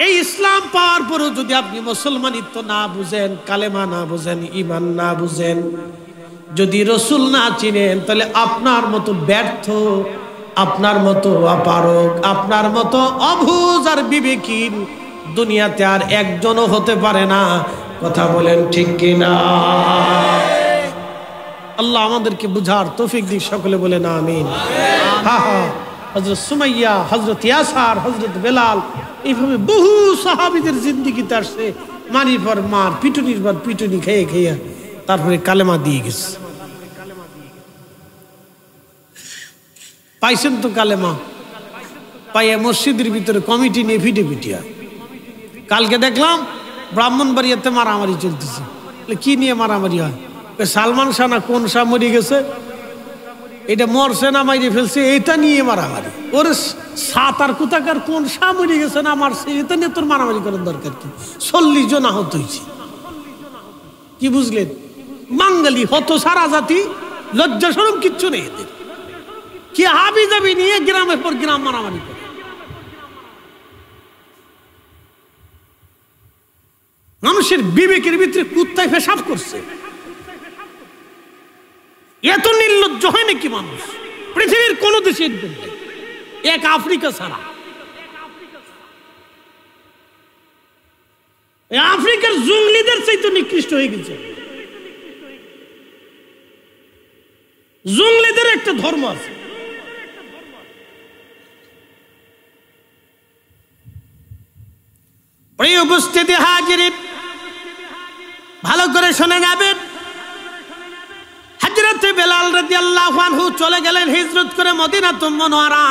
এই ইসলাম পাওয়ার পরেও যদি আপনি মুসলমানিত্ব না বুঝেন, কালেমা না বুঝেন, ঈমান না বুঝেন, যদি রাসূল না চিনেন, তাহলে আপনার মতো ব্যর্থ, আপনার মতো অপারগ, আপনার মতো অবুঝ আর বিবেকহীন দুনিয়াতে আর একজনও হতে পারে না। কথা বলেন ঠিক কিনা? আল্লাহ আমাদেরকে বুঝার তৌফিক দিক, সকলে বলেন আমিন। হ্যাঁ হ্যাঁ, হযরত সুমাইয়া, হযরত ইয়াসার, হযরত বেলাল, এইভাবে বহু সাহাবীদের জিন্দেগিতে আসছে মারির পর মার, পিটুনির পর পিটুনি খেয়ে খেয়ে তারপরে কালেমা দিয়ে গেছে। পাইছেন তো কালেমা, পাইয়া মসজিদের ভিতরে কমিটি নিয়ে ফিটে পিটিয়া। কালকে দেখলাম ব্রাহ্মণবাড়িয়াতে মারামারি চলতেছে। কি নিয়ে মারামারি হয়? সালমান শাহ না কোন শাহ মরে গেছে, এটা মরছে না মাইরে ফেলছে, এটা নিয়ে মারামারি। ওর সাতার কোথাকার কোন শাহ মরে গেছে না মারছে, এটা নিয়ে তোর মারামারি করার দরকার কি? 40 জন আহত হয়েছে। কি বুঝলেন? বাঙালি হত সারা জাতি, লজ্জা শরম কিচ্ছু নেই এদের। কি হাবি জাবি নিয়ে গ্রামের পর গ্রাম মারামারি করে। মানুষের বিবেকের ভিতরে কুত্তায় পেশাব করছে। এত নির্লজ্জ হয় নাকি মানুষ? পৃথিবীর কোন দেশের এক আফ্রিকা ছাড়া, আফ্রিকার জঙ্গলিদের চাইতে নিকৃষ্ট হয়ে গেছে। জঙ্গলিদের একটা ধর্ম আছে। প্রিয় উপস্থিতি হাজিরিন, ভালো করে শুনে যাবেন। হযরত বেলাল রাদিয়াল্লাহু আনহু চলে গেলেন হিজরত করে মদিনাতুল মুনওয়ারা।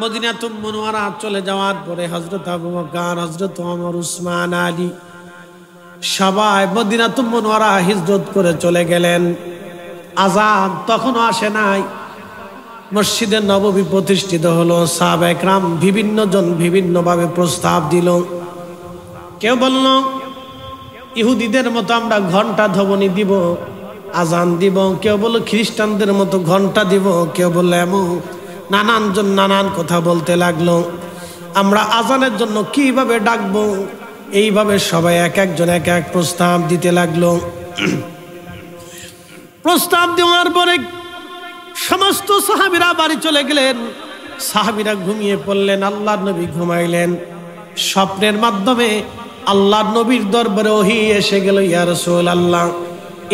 মদিনাতুল মুনওয়ারা চলে যাওয়ার পরে হযরত আবু বকর, হযরত ওমর, উসমান, আলী সবাই মদিনাতুল মুনওয়ারা হিজরত করে চলে গেলেন। আযান তখনও আসে নাই। মসজিদে নববী প্রতিষ্ঠিত হলো। সাহাবায়ে কেরাম বিভিন্ন জন বিভিন্ন ভাবে প্রস্তাব দিল। কেউ বলল ইহুদিদের মতো আমরা ঘন্টা ধ্বনি দিব, আজান দিব, কেউ বলে খ্রিস্টানদের মতো ঘন্টা দিব, কেউ বলে এমন নানানজন নানান কথা বলতে লাগলো। আমরা আজানের জন্য কিভাবে ডাকবো, এইভাবে সবাই এক একজন এক এক প্রস্তাব দিতে লাগলো। প্রস্তাব দেওয়ার পরে সমস্ত সাহাবীরা বাড়ি চলে গেলেন। সাহাবীরা ঘুমিয়ে পড়লেন, আল্লাহর নবী ঘুমাইলেন। স্বপ্নের মাধ্যমে আল্লাহর নবীর দরবারে ওহী এসে গেল, ইয়া রাসূলুল্লাহ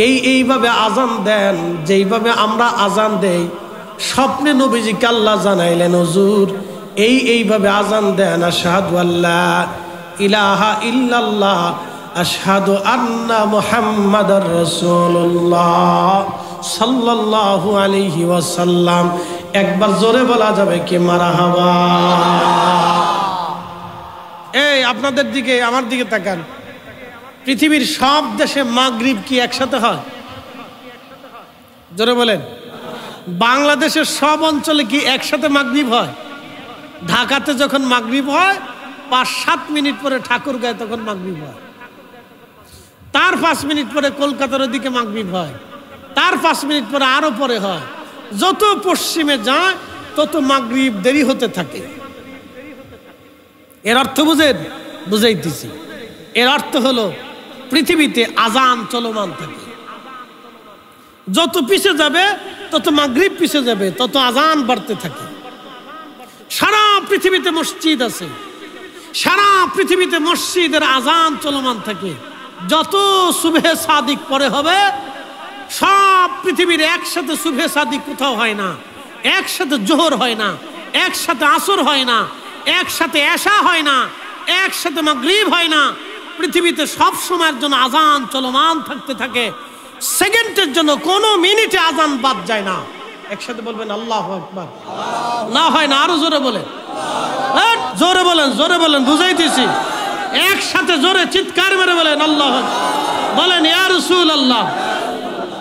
এইভাবে আজান দেন যেইভাবে আমরা আজান দেই। স্বপ্নে নবীজিকে আল্লাহ জানাইলেন, হুজুর এইভাবে আজান দেন, আশহাদু আল্লা ইলাহা ইল্লাল্লাহ আশহাদু আন্না মুহাম্মাদার রাসূলুল্লাহ সাল্লাল্লাহু আলাইহি ওয়াসাল্লাম। একবার জোরে বলা যাবে কি মারহাবা? এই আপনাদের দিকে আমার দিকে তাকান। পৃথিবীর সব দেশে মাগরিব কি একসাথে হয়? জোরে বলেন। বাংলাদেশের সব অঞ্চলে কি একসাথে মাগরিব হয়? ঢাকাতে যখন মাগরিব হয় ৫-৭ মিনিট পরে ঠাকুরগাঁয়ে তখন মাগরিব হয়, তার ৫ মিনিট পরে কলকাতার ওদিকে মাগরিব হয়, তার ৫ মিনিট পরে আরো পরে হয়। যত পশ্চিমে যায় তত মাগরিব দেরি হতে থাকে। এর অর্থ বুঝেন? বুঝাইতেছি। এর অর্থ হলো পৃথিবীতে আজান চলমান থাকে। যত পিছে যাবে তত মাগরিব পিছে যাবে, তত আজান বাড়তে থাকে। সারা পৃথিবীতে মসজিদ আছে, সারা পৃথিবীতে মসজিদের আজান চলমান থাকে। যত সুবহে সাদিক পরে হবে, সব পৃথিবীর একসাথে সুবহে সাদিক কোথাও হয় না, একসাথে জোহর হয় না, একসাথে আসর হয় না, একসাথে এশা হয় না, একসাথে মাগরিব হয় না। পৃথিবীতে সব সময়ের জন্য আজান চলমান থাকতে থাকে। সেকেন্ডের জন্য কোনো মিনিটে আজান বাদ যায় না। একসাথে বলবেন আল্লাহু আকবার। না হয় না, আরো জোরে বলেন, জোরে বলেন, জোরে বলেন, বুঝাইতেছি। একসাথে জোরে চিৎকার মেরে বলেন আল্লাহু আকবার। বলেন ইয়া রাসূলুল্লাহ।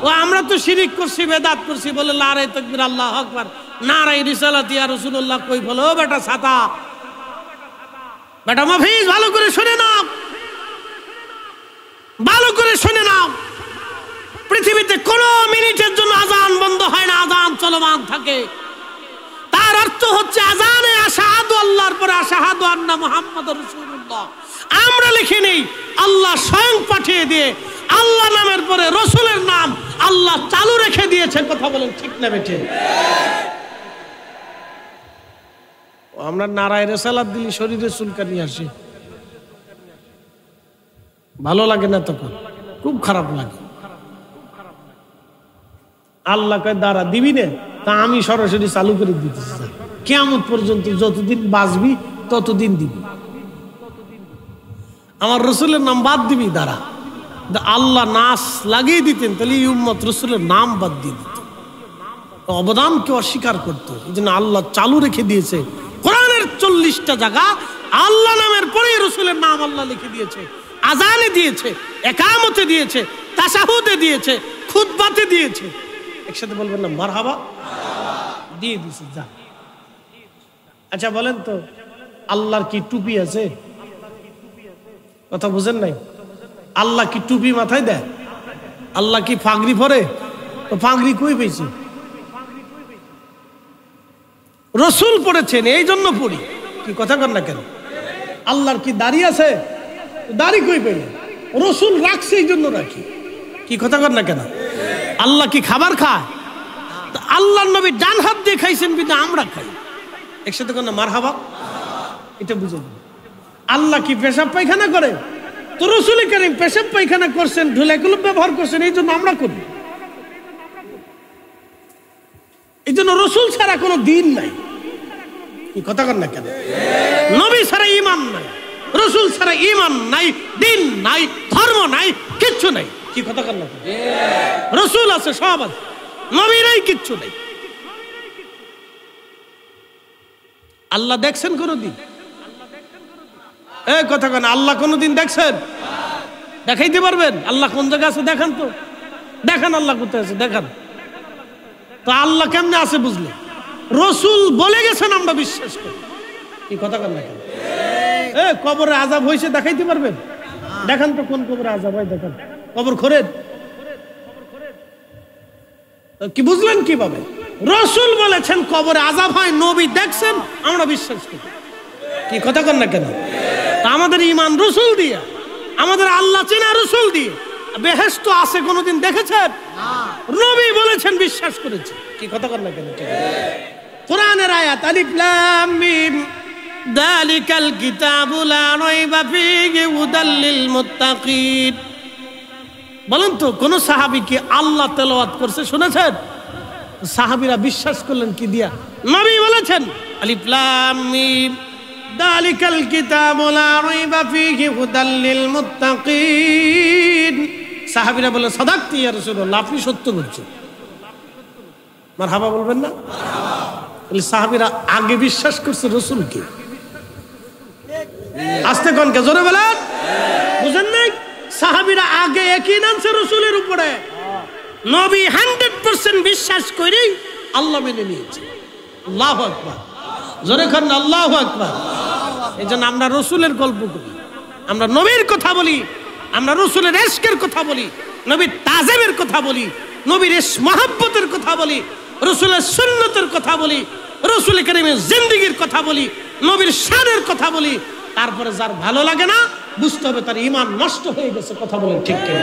ও আমরা তো শিরিক করছি, বেদাত করছি, বলে নারে তাকবীর আল্লাহু আকবার, নারে রিসালাত ইয়া রাসূলুল্লাহ কই বলো বেটা ছাতা, বেটা মাহফিজ ভালো করে শুনে নাও, ভালো করে শুনে নাও। পৃথিবীতে কোনো মিনিটের জন্য আজান বন্ধ হয় না, আজান চলমান থাকে। তার অর্থ হচ্ছে আজানে আশহাদু আল্লাহর পরে আশহাদু আন্না মুহাম্মাদুর রাসূলুল্লাহ আমরা লিখে নেই, আল্লাহ স্বয়ং পাঠিয়ে দিয়ে আল্লাহ নামের পরে রসুলের নাম আল্লাহ চালু রেখে দিয়েছে। কথা বলেন ঠিক না বেঠিক? আমরা নারায় রিসালাত দিলি শরীরে চুলকানি আসে, ভালো লাগে না, তখন খুব খারাপ লাগে। আল্লাহ কয় দাঁড়া দিবি না, তা আমি সরাসরি চালু করে দিতেছি, কিয়ামত পর্যন্ত যতদিন বাঁচবি ততদিন দিবি। আমার রসুলের নাম বাদ দিবি, দাঁড়া। আল্লাহ নাস লাগিয়ে দিতেন, তাহলে এই উম্মত রসুলের নাম বাদ দিয়ে দিত, অবদানকে অস্বীকার করতো। এই জন্য আল্লাহ চালু রেখে দিয়েছে। কোরআনের 40টা জায়গা আল্লাহ নামের পরে রসুলের নাম আল্লাহ লিখে দিয়েছে। আজানে দিয়েছে, একামতে দিয়েছে, তাশাহুদে দিয়েছে, খুতবাতে দিয়েছে। একসাথে বলবেন না মারহাবা? দিয়ে দিয়েছে। যা। আচ্ছা বলেন তো, আল্লাহর কি টুপি আছে? কথা বুঝেন নাই? আল্লাহ কি টুপি মাথায় দেয়? আল্লাহ কি পাগড়ি পরে? তো পাগড়ি কই পেয়েছে? রসুল পড়েছেন, এই জন্য পড়ি। কি কথা কর না কেন? আল্লাহর কি দাড়ি আছে? দাড়ি কই পেলেন? রসুল রাখছে, এই জন্য রাখি। কি কথা কর না কেন? আল্লাহ কি খাবার খায়? আল্লাহর নবী ডান হাত দিয়ে খাইছেন, বিনা আমরা খাই। একসাথে কর না মারহাবা? এটা বুঝে। আল্লাহ কি পেশাব পায়খানা করে? তো রসুল করিম পেশাব পায়খানা করছেন, ঢুলাকুলুপ ব্যবহার করছেন, এই জন্য আমরা করি। এই জন্য রসুল ছাড়া কোনো দিন নাই। কি কথা কর না কেন? নবী ছাড়া ঈমান নাই, রসুল ছাড়া ঈমান নাই, দিন নাই, ধর্ম নাই, কিচ্ছু নাই। কি কথা কর না? রসুল আছে, সব আছে, নবী নাই, কিচ্ছু নাই। আল্লাহ দেখছেন কোনদিন? এই কথা কেন? আল্লাহ কোনদিন দেখছেন? দেখাইতে পারবেন? আল্লাহ কোন জায়গায় আছে দেখান তো, দেখান আল্লাহ কোথায় আছে দেখান তো। আল্লাহ কেমনে আছে বুঝলে? রসুল বলে গেছেন, আমরা বিশ্বাস করি। কি কথা কেন? কবরে আযাব হয়েছে দেখাইতে পারবেন? দেখান তো কোন কবরে আযাব হয়, দেখান। কবর খোরের কি বুঝলেন কিভাবে? রাসূল বলেছেন কবরে আযাব হয়, নবী দেখছেন, আমরা বিশ্বাস করি। কি কথা কন না কেন? তা আমাদের ঈমান রাসূল দিয়ে, আমাদের আল্লাহ চেনা রাসূল দিয়ে। বেহেশত আছে কোনোদিন দেখেছেন? নবী বলেছেন, বিশ্বাস করেছে। কি কথা কন না কেন? কোরআনের আয়াত আলিফ লাম মিম যালিকাল কিতাবু লা রাইবা ফীহি হুদাল লিল মুত্তাকিন। বলেন তো কোন সাহাবী কি আল্লাহ তেলাওয়াত করছে শুনেছেন? সাহাবীরা বিশ্বাস করলেন কি দিয়া? নবী বলেছেন আলিফ লাম মিম যালিকাল কিতাবু লা রাইবা ফীহি হুদাল লিল মুত্তাকিন। সাহাবীরা বলে সাদাকতি ইয়া রাসূলুল্লাহ, আপনি সত্য বলছেন। মারহাবা বলবেন না? সাহাবীরা আগে বিশ্বাস করছে রাসূলকে। আস্তে কনকে জোরে বলেন, বুঝেন নাই? সাহাবীরা আগে একই নামছে রাসূলের উপরে। নবী 100% বিশ্বাস করেই আল্লাহ মেনে নিয়েছে। আল্লাহু আকবার, জোরে করেন আল্লাহু আকবার। এইজন্য আমরা রাসূলের গল্প করি, আমরা নবীর কথা বলি, আমরা রাসূলের ইশকের কথা বলি, নবীর তাজিমের কথা বলি, নবীর মহব্বতের কথা বলি, রাসূলের সুন্নতের কথা বলি, রাসূল কারীমের জিন্দেগীর কথা বলি, নবীর শানের কথা বলি। তারপরে যার ভালো লাগে না বুঝতে হবে তার ঈমান নষ্ট হয়ে গেছে। কথা বলেন ঠিক কিনা?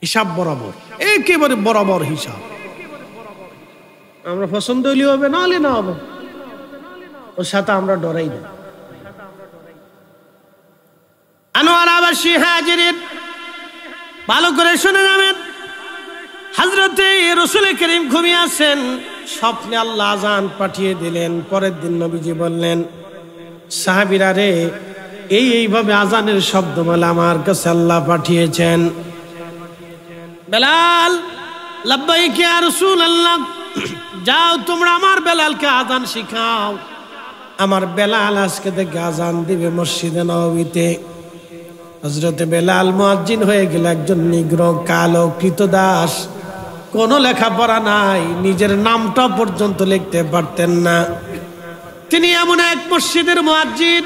হিসাব বরাবর, একেবারে বরাবর হিসাব। আমরা পছন্দ হইলে হবে, না হলে না হবে, ওর সাথে আমরা ডরাই না। আনোয়ার আবাসী হাজিরিন, ভালো করে শুনে যাবেন। হযরতে রাসূল করিম ঘুমিয়ে আছেন, স্বপ্নে আল্লাহ আযান পাঠিয়ে দিলেন। পরের দিন নবীজি বললেন, সাহাবীরা রে, এইভাবে আযানের শব্দ বলে আমার কাছে আল্লাহ পাঠিয়েছেন। বেলাল, লাব্বাইক ইয়া রাসূলুল্লাহ, যাও তোমরা আমার বেলালকে আযান শিখাও। আমার বেলাল আজকে থেকে আযান দিবে মসজিদে নববীতে। হযরতে বেলাল মুয়াজ্জিন হয়ে গেল, একজন নিগ্র কালো কৃতদাস, কোনো লেখাপড়া নাই, নিজের নামটা পর্যন্ত লিখতে পারতেন না। তিনি এমন এক মসজিদের মুয়াজ্জিন,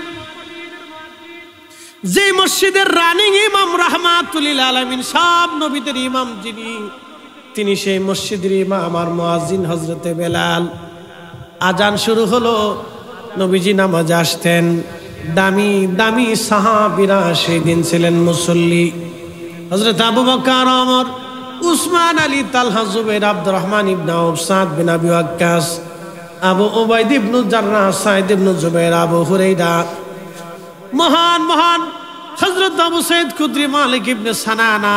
যে মসজিদের রানিং ইমাম রাহমাতুল লিল আলামিন, সব নবীদের ইমাম যিনি, তিনি সেই মসজিদের ইমাম আর মুয়াজ্জিন হযরতে বেলাল। আজান শুরু হলো, নবীজি নামাজে আসতেন। দামি দামি সাহাবীরা সেই দিন ছিলেন মুসল্লি। হযরত আবু বকর, ওমর, উসমান, আলী, তালহা, জুবাইর, আব্দুর রহমান ইবনে আউফ, সাদ বিন আবি ওয়াক্কাস, আবু উবাইদ ইবনে জাররাহ, সাঈদ ইবনে জুবাইর, আবু হুরায়রা, মহান মহান হযরত আবু সাঈদ খুদরি, মালিক ইবনে সানানা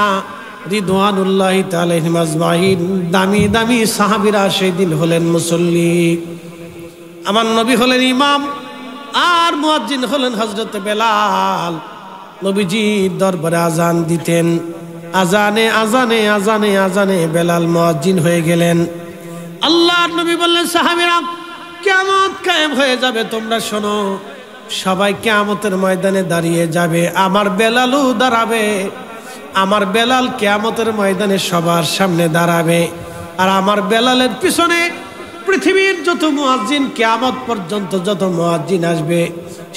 রিদওয়ানুল্লাহি তাআলা আলাইহিম আজমাইন। দামি দামি সাহাবীরা সেই দিন হলেন মুসল্লি। আমার নবী হলেন ইমাম আর মুয়াজ্জিন হলেন হযরতে বেলাল। নবীজি দরবারে আজান দিতেন। আজানে আজানে আজানে আজানে বেলাল মুয়াজ্জিন হয়ে গেলেন। আল্লাহর নবী বললেন, সাহাবীরা, কিয়ামত কায়েম হয়ে যাবে, তোমরা শোনো। সবাই কিয়ামতের ময়দানে দাঁড়িয়ে যাবে, আমার বেলালও দাঁড়াবে। আমার বেলাল কিয়ামতের ময়দানে সবার সামনে দাঁড়াবে। আর আমার বেলালের পিছনে পৃথিবীর যত মুয়াজ্জিন, কিয়ামত পর্যন্ত যত মুয়াজ্জিন আসবে,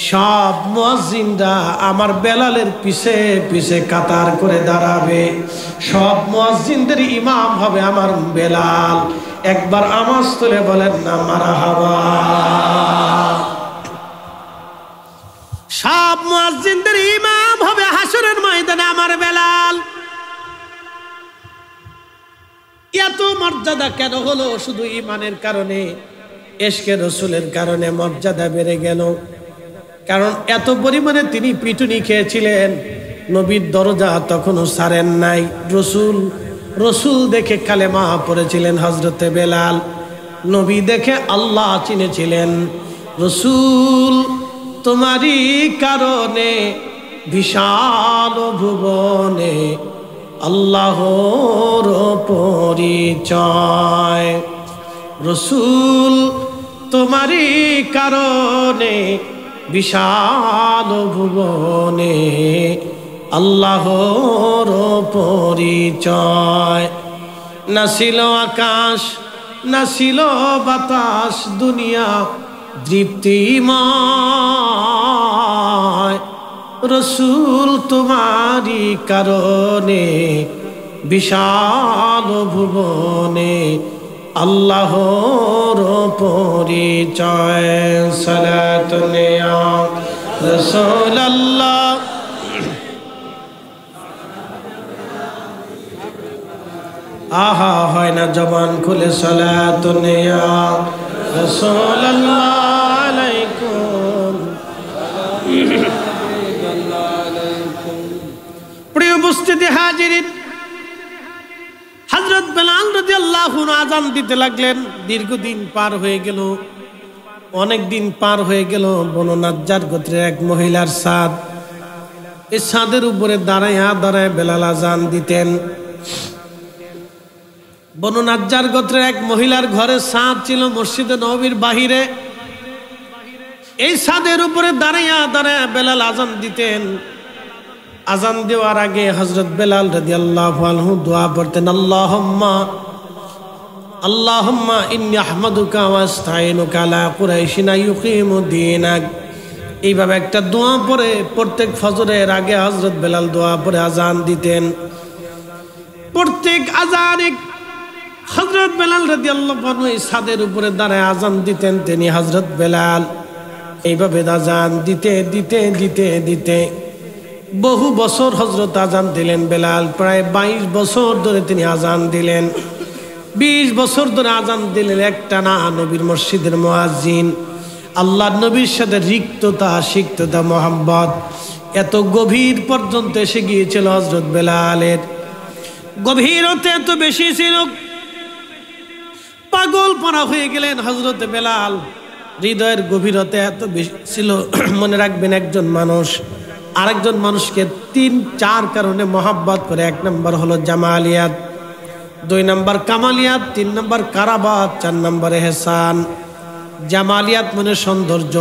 সব মুয়াজ্জিনরা আমার বেলালের পিছে পিছে কাতার করে দাঁড়াবে। সব মুয়াজ্জিনদের ইমাম হবে আমার বেলাল। একবার আওয়াজ তুলে বলেন না মারহাবা। সব মুয়াজ্জিনদের ইমাম হবে হাসরের ময়দানে আমার বেলাল। এত মর্যাদা কেন হলো? শুধু ঈমানের কারণে, ইশকে রাসূলের কারণে মর্যাদা বেড়ে গেল। কারণ এত পরিমাণে তিনি পিটুনি খেয়েছিলেন, নবীর দরজা তখনও ছাড়েন নাই। রসুল দেখে কালেমা পড়েছিলেন হযরতে বেলাল। নবী দেখে আল্লাহ চিনেছিলেন। রসুল তোমারই কারণে বিশাল ভুবনে আল্লাহর পরিচয়। রসুল তোমারই কারণে বিশাল ভুবনে আল্লাহর পরিচয়। না ছিল আকাশ, না ছিল বাতাস, দুনিয়া দীপ্তিমান। রসুল তোমারি কারণে বিশাল ভুবনে আল্লাহর পরিচয়। সালাতুন ইয়া রাসূলুল্লাহ আহা হয় না জবান খুলে সালাতুন ইয়া রাসূলুল্লাহ আলাইকুম। প্রিয় উপস্থিতি হাজিরিন, হযরত বেলাল রাদিয়াল্লাহু আনহু আযান দিতে লাগলেন। দীর্ঘদিন পার হয়ে গেল, অনেক দিন পার হয়ে গেল। বনু নাজ্জার গোত্রের এক মহিলার ছাদ, এই ছাদের উপরে দাঁড়ায় দাঁড়ায় বেলাল আযান দিতেন। বনু নাজ্জার গোত্রের এক মহিলার ঘরে ছাদ ছিল মসজিদে নববীর বাহিরে। এই ছাদের উপরে দাঁড়ায় দাঁড়ায় বেলাল আযান দিতেন। আযান দেওয়ার আগে হযরত বেলাল রাদিয়াল্লাহু আনহু দোয়া পড়তেন, আল্লাহুম্মা ইন্নী আহমাদুকা ওয়া আস্তাঈনুকা আলা কুরাইশিন ইউকিমু দীনাক। এইভাবে একটা দোয়া পড়ে প্রত্যেক ফজরের আগে হযরত বেলাল দোয়া পড়ে আযান দিতেন। প্রত্যেক আযানে হযরত বেলাল রাদিয়াল্লাহু আনহু এই ছাদের উপরে দাঁড়ায় আযান দিতেন। তিনি হযরত বেলাল এইভাবে আযান দিতে দিতে দিতে দিতে বহু বছর হযরত আযান দিলেন বেলাল। প্রায় 22 বছর ধরে তিনি আযান দিলেন। 20 বছর ধরে আযান দিলেন একটানা। নবীর মসজিদের মুয়াজ্জিন, আল্লাহর নবীর সাথে রিক্ততা, সিক্ততা, মোহাব্বত এত গভীর পর্যন্ত এসে গিয়েছিল হযরত বেলালের। গভীরতা এত বেশি ছিল, পাগল পারা হয়ে গেলেন হযরত বেলাল। হৃদয়ের গভীরতা এত বেশি ছিল। মনে রাখবেন, একজন মানুষ আরেকজন মানুষকে 3-4 কারণে মহাব্বত করে। 1 নম্বর হলো জামালিয়াত, 2 নম্বর কামালিয়াত, 3 নম্বর কারাবাত, 4 নম্বর এহসান। জামালিয়াত মানে সৌন্দর্য,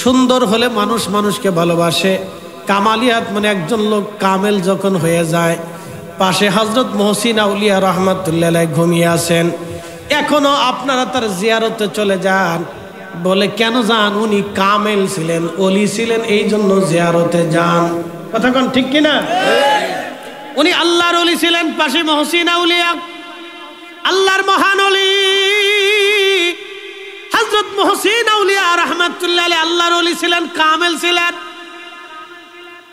সুন্দর হলে মানুষ মানুষকে ভালোবাসে। কামালিয়াত মানে একজন লোক কামেল যখন হয়ে যায়। পাশে হযরত মুহসিন আউলিয়া রাহমাতুল্লাহ আলাইহি ঘুমিয়ে আছেন, এখনো আপনারা তার জিয়ারতে চলে যান। বলে কেন যান? উনি কামেল ছিলেন, ওলি ছিলেন, এই জন্য জিয়ারতে যান। কথা কোন ঠিক কিনা? উনি আল্লাহর ওলি ছিলেন। পাশে মুহসিন আউলিয়া, আল্লাহর মহান ওলি হযরত মুহসিন আউলিয়া রাহমাতুল্লাহ আলাইহি আল্লাহর ওলি ছিলেন, কামেল ছিলেন।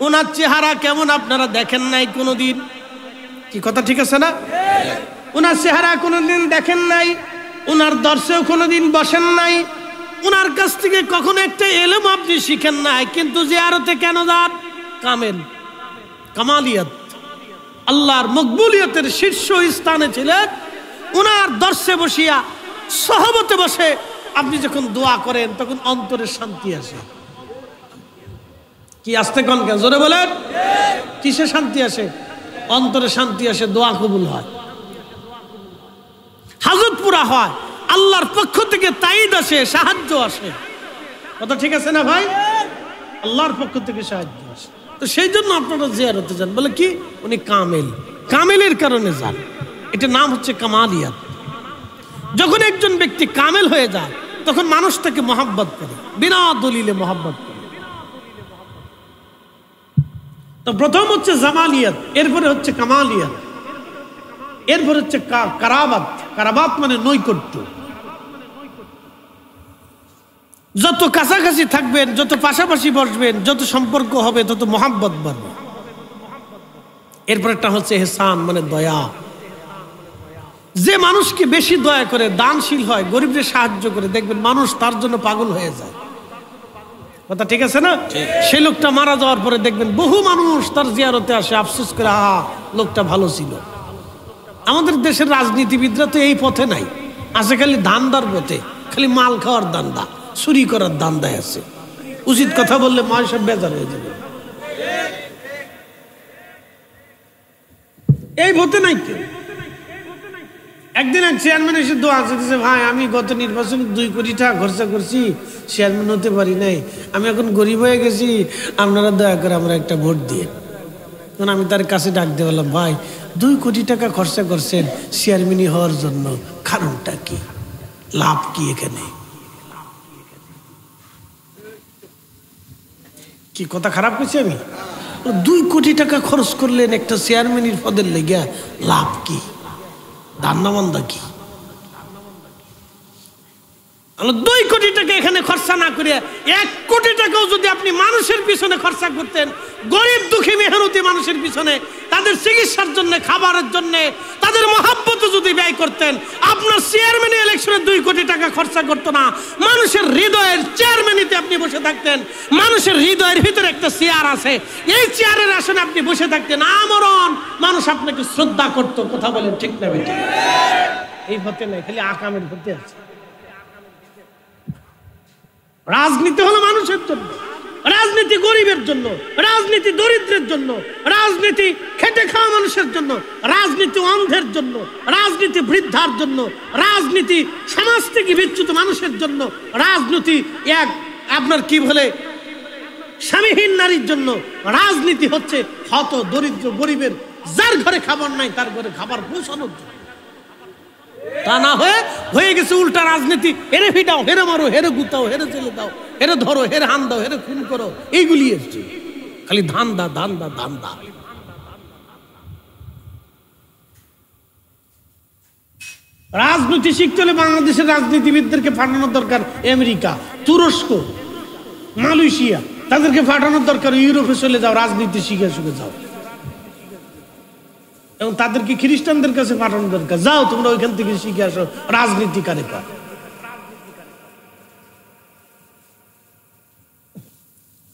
ওনার চেহারা কেমন আপনারা দেখেন নাই কোনোদিন? কি কথা ঠিক আছে না? ওনার চেহারা কোনোদিন দেখেন নাই, ওনার দর্শেও কোনোদিন বসেন নাই, ওনার কাছ থেকে কখনো একটা ইলম আপনি শিখেন নাই, কিন্তু জিয়ারতে কেন যান? কামেল, কামালিয়াত, আল্লাহর মকবুলিয়তের শীর্ষ স্থানে ছিলেন। ওনার দর্শে বসিয়া, সহবতে বসে আপনি যখন দোয়া করেন তখন অন্তরে শান্তি আসে। কি আসতে কোন কেন জোরে বলেন? কিসে শান্তি আসে? অন্তরে শান্তি আসে, দোয়া কবুল হয়, হাজত পুরা হয়, আল্লাহর পক্ষ থেকে তাইদ আসে, সাহায্য আসে। কথা ঠিক আছে না ভাই? আল্লাহর পক্ষ থেকে সাহায্য আসে। তো সেই জন্য আপনারা জিয়ারতে যান। বলে কি? উনি কামেল, কামেলের কারণে যান। এটা নাম হচ্ছে কামালিয়াত। যখন একজন ব্যক্তি কামেল হয়ে যায় তখন মানুষ তাকে মহাব্বত করে, বিনা দলিলে মহাব্বত করে। তো প্রথম হচ্ছে জামালিয়াত, এরপরে হচ্ছে কামালিয়াত, এরপরে হচ্ছে কারাবাত। কারাবাত মানে নৈকট্য। যত কাছাকাছি থাকবেন, যত পাশাপাশি বসবেন, যত সম্পর্ক হবে, তত মহাব্বত বাড়বে। এরপর একটা হচ্ছে এহসান মানে দয়া। যে মানুষকে বেশি দয়া করে, দানশীল হয়, গরিবদের সাহায্য করে, দেখবেন মানুষ তার জন্য পাগল হয়ে যায়। কথা ঠিক আছে না? সেই লোকটা মারা যাওয়ার পরে দেখবেন বহু মানুষ তার জিয়ারতে আসে, আফসোস করে, লোকটা ভালো ছিল। আমাদের দেশের রাজনীতিবিদরা তো এই পথে নাই, আছে খালি ধান্দার পথে, খালি মাল খাওয়ার দান্দা, চুরি করার দান্দায় আছে। উচিত কথা বললে মা সব বেজার হয়ে যাবে। এই পথে নাই কেউ। একদিন এক চেয়ারম্যান এসে দোয়া চেয়েছে, ভাই আমি গত নির্বাচনে 2 কোটি টাকা খরচা করছি, চেয়ারম্যান হতে পারি নাই, আমি এখন গরিব হয়ে গেছি, আপনারা দয়া করে আমরা একটা ভোট দিয়ে। তখন আমি তার কাছে ডাক দিয়ে বললাম, ভাই 2 কোটি টাকা খরচা করছেন চেয়ারম্যানই হওয়ার জন্য, কারণটা কি? লাভ কি এখানে? কি কথা খারাপ করছি আমি? 2 কোটি টাকা খরচ করলেন একটা চেয়ারম্যানের পদের লেগে, লাভ কি? দান্নামান্দা কি? 2 কোটি টাকা এখানে খরচা না করে 1 কোটি টাকাও যদি আপনি মানুষের পিছনে খরচা করতেন, গরিব দুঃখী মেহনতি মানুষের পিছনে, তাদের চিকিৎসার জন্য, খাবারের জন্য, তাদের মহাব্বত যদি ব্যয় করতেন, আপনার চেয়ারম্যান ইলেকশনে 2 কোটি টাকা খরচা করতো না। মানুষের হৃদয়ের চেয়ারম্যানিতে আপনি বসে থাকতেন। মানুষের হৃদয়ের ভিতরে একটা চেয়ার আছে, এই চেয়ারের আসনে আপনি বসে থাকতেন, আমরণ মানুষ আপনাকে শ্রদ্ধা করতো। কথা বলেন ঠিক না বেটি? এই হতে নাই, খালি আকামের হতে আছে। রাজনীতি হলো মানুষের জন্য, রাজনীতি গরিবের জন্য, রাজনীতি দরিদ্রের জন্য, রাজনীতি খেটে খাওয়া মানুষের জন্য, রাজনীতি অন্ধের জন্য, রাজনীতি বৃদ্ধার জন্য, রাজনীতি সমাজ থেকে বিচ্যুত মানুষের জন্য, রাজনীতি আপনার কি বলে স্বামীহীন নারীর জন্য। রাজনীতি হচ্ছে হত দরিদ্র গরিবের, যার ঘরে খাবার নাই তার ঘরে খাবার পৌঁছানোর জন্য। তা না হয়ে গেছে উল্টা রাজনীতি, হেরে ফিটাও, হেরে মারো, হেরে গুতাও, হেরে চলে দাও, হেরে ধরো, হেরে হান দাও, হেরে খুন করো, এইগুলি এসছে। খালি ধান্দা ধান্দা ধান্দা। রাজনীতি শিখতে হলে বাংলাদেশের রাজনীতিবিদদেরকে পাঠানোর দরকার আমেরিকা, তুরস্ক, মালয়েশিয়া, তাদেরকে পাঠানোর দরকার। ইউরোপে চলে যাও, রাজনীতি শিখে শিখে যাও। এবং তাদেরকে খ্রিস্টানদের কাছে পাঠানো দরকার, যাও তোমরা ওইখান থেকে শিখে আসো রাজনীতি কারে কর।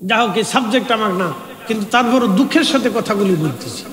যা হোক, এই সাবজেক্ট আমার না, কিন্তু তারপরও দুঃখের সাথে কথাগুলি বলতেছি।